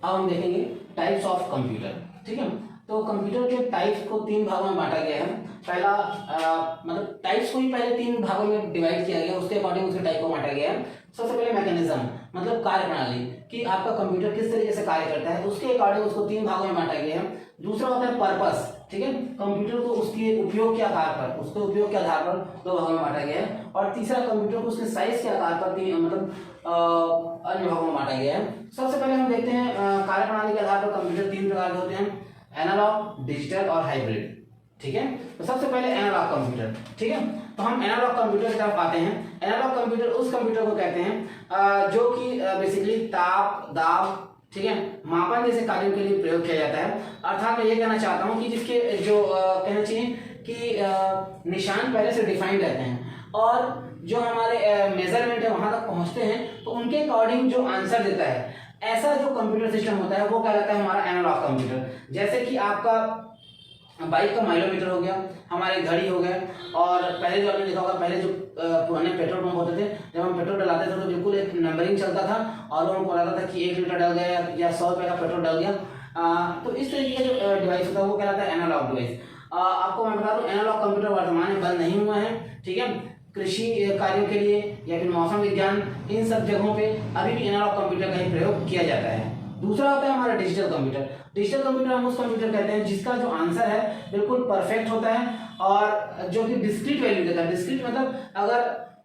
अब हम देखेंगे टाइप्स ऑफ कंप्यूटर। ठीक है, तो कंप्यूटर के टाइप्स को 3 भागों में बांटा गया है। पहला मतलब टाइप्स को ही पहले 3 भागों में डिवाइड किया गया, उसके अकॉर्डिंग उसके टाइप को बांटा गया है। सबसे पहले मैकेनिज्म मतलब कार्य प्रणाली कि आपका कंप्यूटर किस तरीके से कार्य करता है, उसके अकॉर्डिंग उसको 3 भागों में बांटा गया है। दूसरा होता है पर्पस। ठीक है, कंप्यूटर को उसके उपयोग के आधार पर, उसके उपयोग के आधार पर 2 भागों में बांटा गया है। और तीसरा कंप्यूटर को उसके साइज के आधार पर मतलब अन्य भागों में बांटा गया है। सबसे पहले हम देखते हैं कार्य प्रणाली के आधार पर कंप्यूटर 3 प्रकार के होते हैं, एनालॉग, डिजिटल और हाइब्रिड। ठीक है, तो सबसे पहले एनालॉग कंप्यूटर। ठीक है, तो हम एनालॉग कंप्यूटर की तरफ आते हैं। एनालॉग कंप्यूटर उस कंप्यूटर को कहते हैं जो कि बेसिकली ताप, दाब, ठीक है, मापन जैसे कार्यों के लिए प्रयोग किया जाता है। अर्थात मैं ये कहना चाहता हूँ कि जिसके जो कहना चाहिए कि निशान पहले से डिफाइंड रहते हैं और जो हमारे मेजरमेंट है वहां तक पहुंचते हैं, तो उनके अकॉर्डिंग जो आंसर देता है, ऐसा जो कंप्यूटर सिस्टम होता है वो कहलाता है हमारा एनालॉग कंप्यूटर। जैसे कि आपका बाइक का माइलोमीटर हो गया, हमारे घड़ी हो गए, और पहले जो आपने देखा होगा, पहले जो पुराने पेट्रोल पंप होते थे, जब हम पेट्रोल डलाते थे तो बिल्कुल एक नंबरिंग चलता था और वो हमको बताता था कि 1 लीटर डल गया या 100 रुपये का पेट्रोल डल गया। तो इस तरीके का जो डिवाइस होता है वो कहलाता है एनालॉग डिवाइस। आपको मैं बता दूं, एनालॉग कंप्यूटर वर्तमान में बंद नहीं हुआ है। ठीक है, कृषि कार्यों के लिए या फिर मौसम विज्ञान, इन सब जगहों पे अभी भी एनालॉग कंप्यूटर का ही प्रयोग किया जाता है। दूसरा होता है हमारा डिजिटल कंप्यूटर। डिजिटल कंप्यूटर हम उस कंप्यूटर कहते हैं जिसका जो आंसर है बिल्कुल परफेक्ट होता है और जो कि डिस्क्रीट वैल्यू देता है। डिस्क्रीट मतलब अगर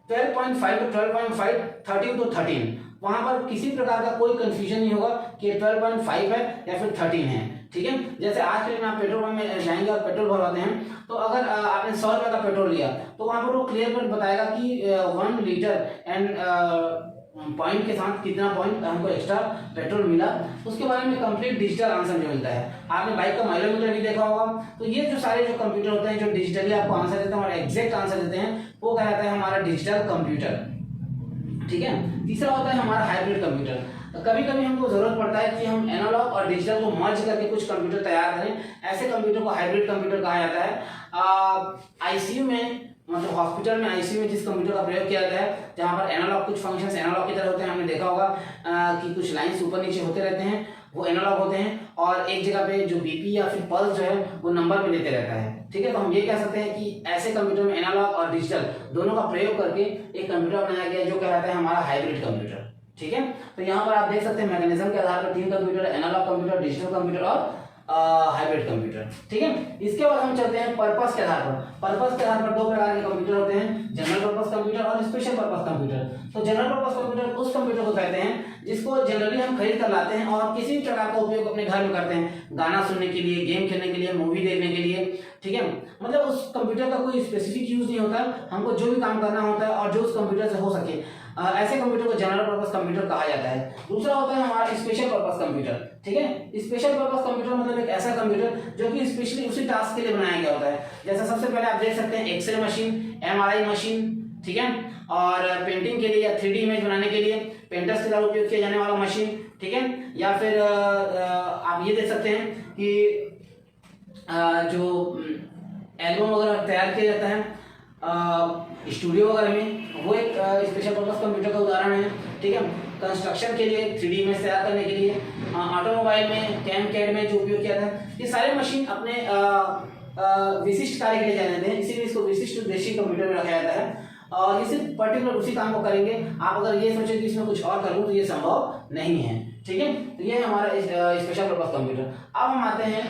12.5 तो 12.5, 13 तो 13, वहां पर किसी प्रकार का कोई कंफ्यूजन नहीं होगा कि 12.5 है या फिर 13 है। ठीक है, जैसे आज के दिन आप पेट्रोल पंप में जाएंगे और पेट्रोल भरवाते हैं, तो अगर आपने 100 रुपये का पेट्रोल लिया तो वहां पर वो क्लियर कट बताएगा कि 1 लीटर एंड पॉइंट के साथ कितना पॉइंट हमको एक्स्ट्रा पेट्रोल मिला, उसके बारे में कंप्लीट डिजिटल आंसर जो मिलता है। आपने बाइक का माइलोमीटर भी देखा होगा। तो ये जो सारे जो कंप्यूटर होते हैं जो डिजिटली आपको आंसर देते हैं और एग्जैक्ट आंसर देते हैं, वो कहलाता है हमारा डिजिटल कंप्यूटर। ठीक है, तीसरा होता है हमारा हाइब्रिड कंप्यूटर। कभी कभी हमको जरूरत पड़ता है कि हम एनालॉग और डिजिटल को मर्ज करके कुछ कंप्यूटर तैयार करें, ऐसे कंप्यूटर को हाइब्रिड कंप्यूटर कहा जाता है। आईसीयू में मतलब हॉस्पिटल में आईसीयू में जिस कंप्यूटर का प्रयोग किया जाता है, जहां पर एनालॉग कुछ फंक्शंस एनालॉग की तरह होते हैं, हमने देखा होगा कि कुछ लाइंस ऊपर नीचे होते रहते हैं, वो एनालॉग होते हैं, और एक जगह पे जो बीपी या फिर पल्स जो है वो नंबर पे लेते रहता है। ठीक है, तो हम ये कह सकते हैं कि ऐसे कंप्यूटर में एनालॉग और डिजिटल दोनों का प्रयोग करके एक कंप्यूटर बनाया गया जो कहलाता है हमारा हाइब्रिड कंप्यूटर। ठीक है, तो यहाँ पर आप देख सकते हैं मैकेनिज्म के आधार पर 3 computer, analog computer, digital computer और हाइब्रिड कंप्यूटर। ठीक है, इसके बाद हम चलते हैं पर्पस के आधार पर। पर्पस के आधार पर 2 प्रकार के कंप्यूटर होते हैं, जनरल पर्पस कंप्यूटर और स्पेशल पर्पस कंप्यूटर। तो जनरल पर्पस कंप्यूटर उस कंप्यूटर को कहते हैं जिसको जनरली हम खरीद कर लाते हैं और किसी भी प्रकार का उपयोग अपने घर में करते हैं, गाना सुनने के लिए, गेम खेलने के लिए, मूवी देखने के लिए। ठीक है, मतलब उस कंप्यूटर का कोई स्पेसिफिक यूज नहीं होता, हमको जो भी काम करना होता है और जो उस कंप्यूटर से हो सके, ऐसे कंप्यूटर को जनरल पर्पस कंप्यूटर कहा जाता है। दूसरा होता है हमारा स्पेशल पर्पस कंप्यूटर। ठीक है, स्पेशल पर्पस कंप्यूटर मतलब एक ऐसा कंप्यूटर जो कि स्पेशली उसी टास्क के लिए बनाया गया होता है। जैसे सबसे पहले आप देख सकते हैं एक्सरे मशीन, एमआरआई मशीन, ठीक है, और पेंटिंग के लिए या 3D इमेज बनाने के लिए पेंटर्स के द्वारा उपयोग किया जाने वाला मशीन। ठीक है, या फिर आप ये देख सकते हैं कि जो एल्बम वगैरह तैयार किया जाता है स्टूडियो वगैरह में, वो एक स्पेशल पर्पस कंप्यूटर का उदाहरण है। ठीक है, कंस्ट्रक्शन के लिए 3D इमेज तैयार करने के लिए, ऑटोमोबाइल में, कैड में जो उपयोग किया था, ये सारे मशीन अपने विशिष्ट कार्य के लिए जाने देते हैं, इसीलिए इसको विशिष्ट उद्देश्य कंप्यूटर में रखा जाता है और ये सिर्फ पर्टिकुलर उसी काम को करेंगे। आप अगर ये सोचें कि इसमें कुछ और करूँ तो ये संभव नहीं है। ठीक है, तो ये हमारा स्पेशल पर्पस कंप्यूटर। अब हम आते हैं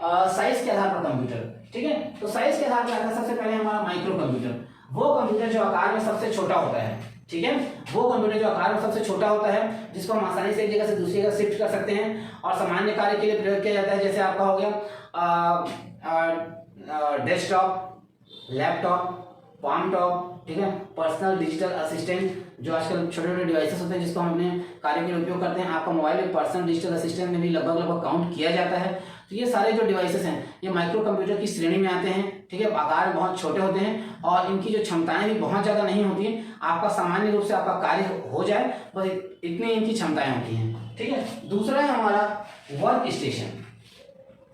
साइज के आधार पर कंप्यूटर। ठीक है, तो साइज के आधार पर आता है सबसे पहले हमारा माइक्रो कंप्यूटर, वो कंप्यूटर जो आकार में सबसे छोटा होता है। ठीक है, वो कंप्यूटर जो आकार में सबसे छोटा होता है, जिसको हम आसानी से एक जगह से दूसरी जगह शिफ्ट कर सकते हैं और सामान्य कार्य के लिए प्रयोग किया जाता है। जैसे आपका हो गया डेस्कटॉप, लैपटॉप, पाम टॉप, ठीक है, पर्सनल डिजिटल असिस्टेंट, जो आजकल छोटे छोटे डिवाइसेस होते हैं जिसको हम अपने कार्य के लिए उपयोग करते हैं। आपका मोबाइल एक पर्सनल डिजिटल असिस्टेंट में भी लगभग काउंट किया जाता है। तो ये सारे जो डिवाइसेस हैं ये माइक्रो कंप्यूटर की श्रेणी में आते हैं। ठीक है, आकार में बहुत छोटे होते हैं और इनकी जो क्षमताएं भी बहुत ज़्यादा नहीं होती हैं। आपका सामान्य रूप से आपका कार्य हो जाए बस इतनी इनकी क्षमताएं होती हैं। ठीक है, दूसरा है हमारा वर्क स्टेशन।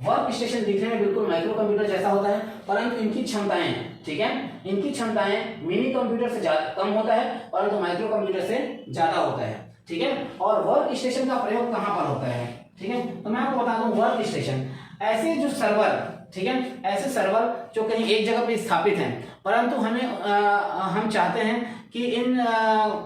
वर्क स्टेशन दिखने में बिल्कुल माइक्रो कंप्यूटर जैसा होता है, परंतु इनकी क्षमताएं, ठीक है, इनकी क्षमताएं मिनी कंप्यूटर से ज्यादा कम होता है, परंतु माइक्रो कंप्यूटर से ज्यादा होता है। ठीक है, और वर्क स्टेशन का प्रयोग कहां पर होता है? ठीक है। तो मैं आपको बता दूं वर्क स्टेशन ऐसे जो सर्वर, ठीक है, ऐसे सर्वर जो कहीं एक जगह पे स्थापित हैं, परंतु हम चाहते हैं कि इन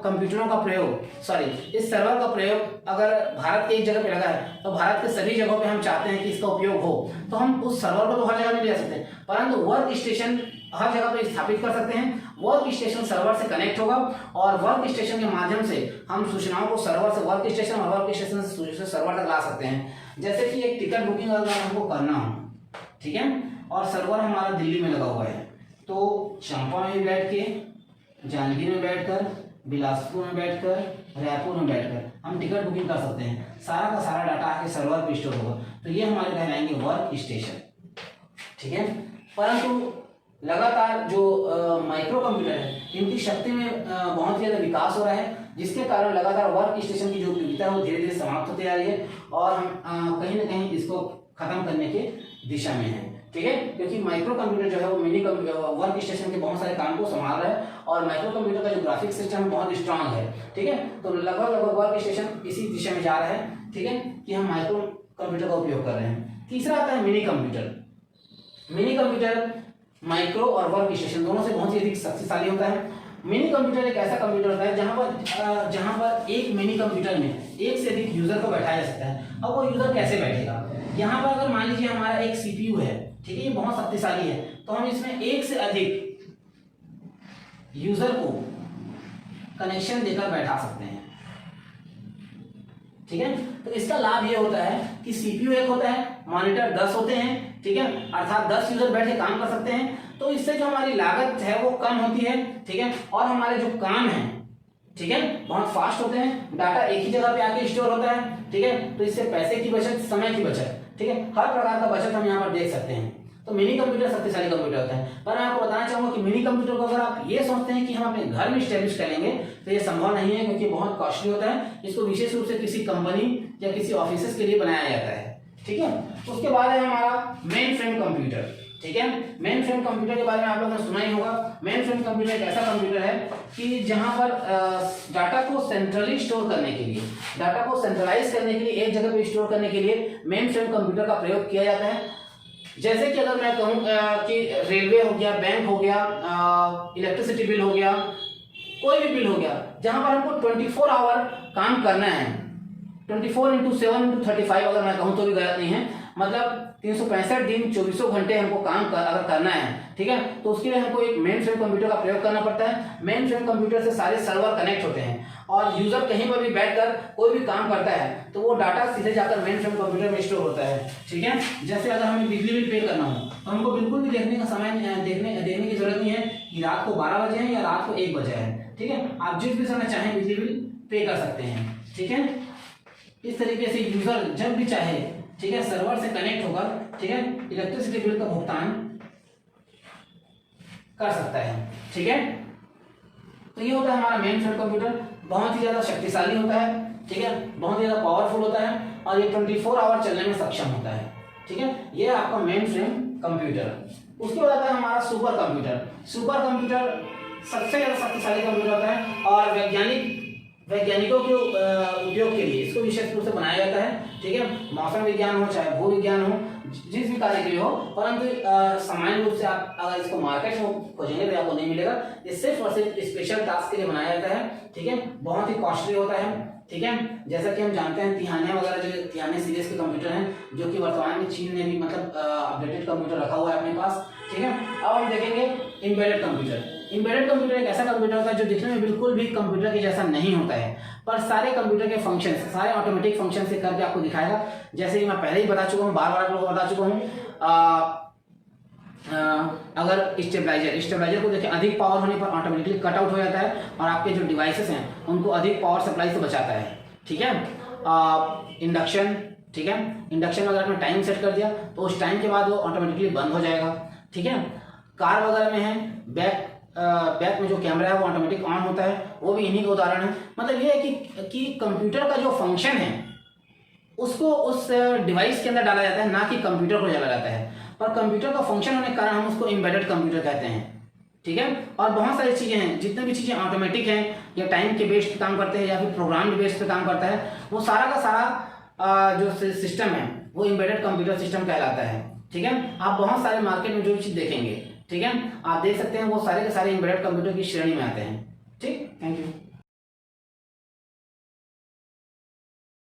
कंप्यूटरों का प्रयोग, सॉरी, इस सर्वर का प्रयोग अगर भारत के एक जगह पे लगा है तो भारत के सभी जगहों पे हम चाहते हैं कि इसका उपयोग हो, तो हम उस सर्वर को तो हर जगह नहीं ले सकते, परंतु वर्क स्टेशन हर जगह पे स्थापित कर सकते हैं। वर्क स्टेशन सर्वर से कनेक्ट होगा और वर्क स्टेशन के माध्यम से हम सूचनाओं को सर्वर से वर्क स्टेशन और वर्क स्टेशन से सर्वर तक ला सकते हैं। जैसे कि एक टिकट बुकिंग अगर हमको करना हो, ठीक है, और सर्वर हमारा दिल्ली में लगा हुआ है, तो चंपा में भी बैठ के, जांजगीर में बैठकर, बिलासपुर में बैठकर, रायपुर में बैठकर हम टिकट बुकिंग कर सकते हैं। सारा का सारा डाटा आके सर्वर पे स्टोर होगा, तो ये हमारे कहलाएंगे वर्क स्टेशन, ठीक है। परंतु लगातार जो माइक्रो कंप्यूटर है इनकी शक्ति में बहुत ज़्यादा विकास हो रहा है, जिसके कारण लगातार वर्क स्टेशन की जो उपयोगिता है वो धीरे धीरे समाप्त होती जा रही है और हम कहीं ना कहीं इसको खत्म करने के दिशा में है, ठीक है। क्योंकि माइक्रो कंप्यूटर जो है वो मिनी वर्क स्टेशन के बहुत सारे काम को संभाल रहा है और माइक्रो कंप्यूटर का जो ग्राफिक्स सिस्टम बहुत स्ट्रांग है, ठीक है। तो लगभग वर्क स्टेशन इसी दिशा में जा रहा है, ठीक है, कि हम माइक्रो कंप्यूटर का उपयोग कर रहे हैं। तीसरा आता है mini computer. Mini computer micro और वर्क स्टेशन दोनों से बहुत ही अधिक शक्तिशाली होता है। मिनी कंप्यूटर एक ऐसा कंप्यूटर होता है जहां पर एक मिनी कंप्यूटर में एक से अधिक यूजर को बैठाया जा सकता है। अब वो यूजर कैसे बैठेगा, यहाँ पर अगर मान लीजिए हमारा एक सीपीयू है, ठीक है, ये बहुत शक्तिशाली है, तो हम इसमें एक से अधिक यूजर को कनेक्शन देकर बैठा सकते हैं, ठीक है। तो इसका लाभ ये होता है कि सीपीयू एक होता है, मॉनिटर 10 होते हैं, ठीक है, अर्थात 10 यूजर बैठ के काम कर सकते हैं, तो इससे जो हमारी लागत है वो कम होती है, ठीक है, और हमारे जो काम है, ठीक है, बहुत फास्ट होते हैं, डाटा एक ही जगह पे आके स्टोर होता है, ठीक है। तो इससे पैसे की बचत, समय की बचत, ठीक है, हर प्रकार का बचत हम यहाँ पर देख सकते हैं। तो मिनी कंप्यूटर शक्तिशाली कंप्यूटर होता है। पर मैं आपको बताना चाहूंगा कि मिनी कंप्यूटर को अगर आप ये सोचते हैं कि हम अपने घर में स्टैब्लिश करेंगे तो ये संभव नहीं है, क्योंकि बहुत कॉस्टली होता है। इसको विशेष रूप से किसी कंपनी या किसी ऑफिस के लिए बनाया जाता है, ठीक है। उसके बाद है हमारा मेन फ्रेम कंप्यूटर, ठीक है। मेन फ्रेम कंप्यूटर के बारे में आप लोगों ने सुना ही होगा। मेन फ्रेम कंप्यूटर एक ऐसा कंप्यूटर है कि जहां पर डाटा को सेंट्रली स्टोर करने के लिए, डाटा को सेंट्रलाइज करने के लिए, एक जगह पे स्टोर करने के लिए मेन फ्रेम कंप्यूटर का प्रयोग किया जाता है। जैसे कि अगर मैं कहूँ कि रेलवे हो गया, बैंक हो गया, इलेक्ट्रिसिटी बिल हो गया, कोई भी बिल हो गया, जहां पर हमको 24 आवर काम करना है, 24x7x35 अगर मैं कहूँ तो भी गलत नहीं है, मतलब 365 दिन 24 घंटे हमको काम अगर करना है, ठीक है, तो उसके लिए हमको एक मेन फ्रेम कंप्यूटर का प्रयोग करना पड़ता है। मेन फ्रेम कंप्यूटर से सारे सर्वर कनेक्ट होते हैं और यूजर कहीं पर भी बैठकर कोई भी काम करता है तो वो डाटा सीधे जाकर मेन फ्रेम कंप्यूटर में स्टोर होता है, ठीक है। जैसे अगर हमें बिजली बिल पे करना हो तो हमको बिल्कुल भी देखने का समय देखने की जरूरत नहीं है कि रात को 12 बजे है या रात को 1 बजे है, ठीक है। आप जिस भी समय चाहें बिजली बिल पे कर सकते हैं, ठीक है। इस तरीके से यूजर जब भी चाहे, ठीक है, सर्वर से कनेक्ट होकर, ठीक है, इलेक्ट्रिसिटी बिल का भुगतान कर सकता है, ठीक है। तो ये होता है हमारा मेन फ्रेम कंप्यूटर, बहुत ही ज्यादा शक्तिशाली होता है, ठीक है, बहुत ही ज्यादा पावरफुल होता है और ये 24 आवर चलने में सक्षम होता है, ठीक है। ये आपका मेन फ्रेम कंप्यूटर। उसके बाद आता है हमारा सुपर कंप्यूटर। सुपर कंप्यूटर सबसे ज्यादा शक्तिशाली कंप्यूटर होता है और वैज्ञानिकों के उपयोग के लिए इसको विशेष रूप से बनाया जाता है, ठीक है। मौसम विज्ञान हो चाहे भू विज्ञान हो, जिस भी कार्य के लिए हो, परंतु सामान्य रूप से आप अगर इसको मार्केट में खोजेंगे तो आपको नहीं मिलेगा। ये सिर्फ और सिर्फ स्पेशल टास्क के लिए बनाया जाता है, ठीक है। बहुत ही कॉस्टली होता है, ठीक है। जैसा कि हम जानते हैं तिहाने वगैरह जो तिहाने सीरीज के कंप्यूटर हैं जो कि वर्तमान में चीन ने भी मतलब अपडेटेड कंप्यूटर रखा हुआ है अपने पास, ठीक है। अब हम देखेंगे एम्बेडेड कंप्यूटर। एम्बेडेड कंप्यूटर एक ऐसा कंप्यूटर होता है जो दिखने में बिल्कुल भी कंप्यूटर के जैसा नहीं होता है, पर सारे कंप्यूटर के फंक्शन, सारे ऑटोमेटिक फंक्शन से करके आपको दिखाएगा। जैसे कि मैं पहले ही बता चुका हूँ, बार बार आप लोगों को बता चुका हूँ, अगर स्टेबलाइजर को देखें, अधिक पावर होने पर ऑटोमेटिकली कट आउट हो जाता है और आपके जो डिवाइसेस हैं उनको अधिक पावर सप्लाई से बचाता है, ठीक है। इंडक्शन, ठीक है, इंडक्शन अगर आपने टाइम सेट कर दिया तो उस टाइम के बाद वो ऑटोमेटिकली बंद हो जाएगा, ठीक है। कार वगैरह में है बैक में जो कैमरा है वो ऑटोमेटिक ऑन होता है, वो भी इन्हीं का उदाहरण है। मतलब ये है कि कंप्यूटर का जो फंक्शन है उसको उस डिवाइस के अंदर डाला जाता है, ना कि कंप्यूटर को डाला जाता है। पर कंप्यूटर का फंक्शन होने के कारण हम उसको एम्बेडेड कंप्यूटर कहते हैं, ठीक है। और बहुत सारी चीजें हैं, जितने भी चीजें ऑटोमेटिक हैं या टाइम के बेस्ड पे काम करते हैं या फिर प्रोग्राम बेस्ड पे काम करता है, वो सारा का सारा जो सिस्टम है वो एम्बेडेड कंप्यूटर सिस्टम कहलाता है। ठीक है, आप बहुत सारे मार्केट में जो चीज़ देखेंगे, ठीक है, आप देख सकते हैं वो सारे के सारे एम्बेडेड कंप्यूटर की श्रेणी में आते हैं। ठीक, थैंक यू।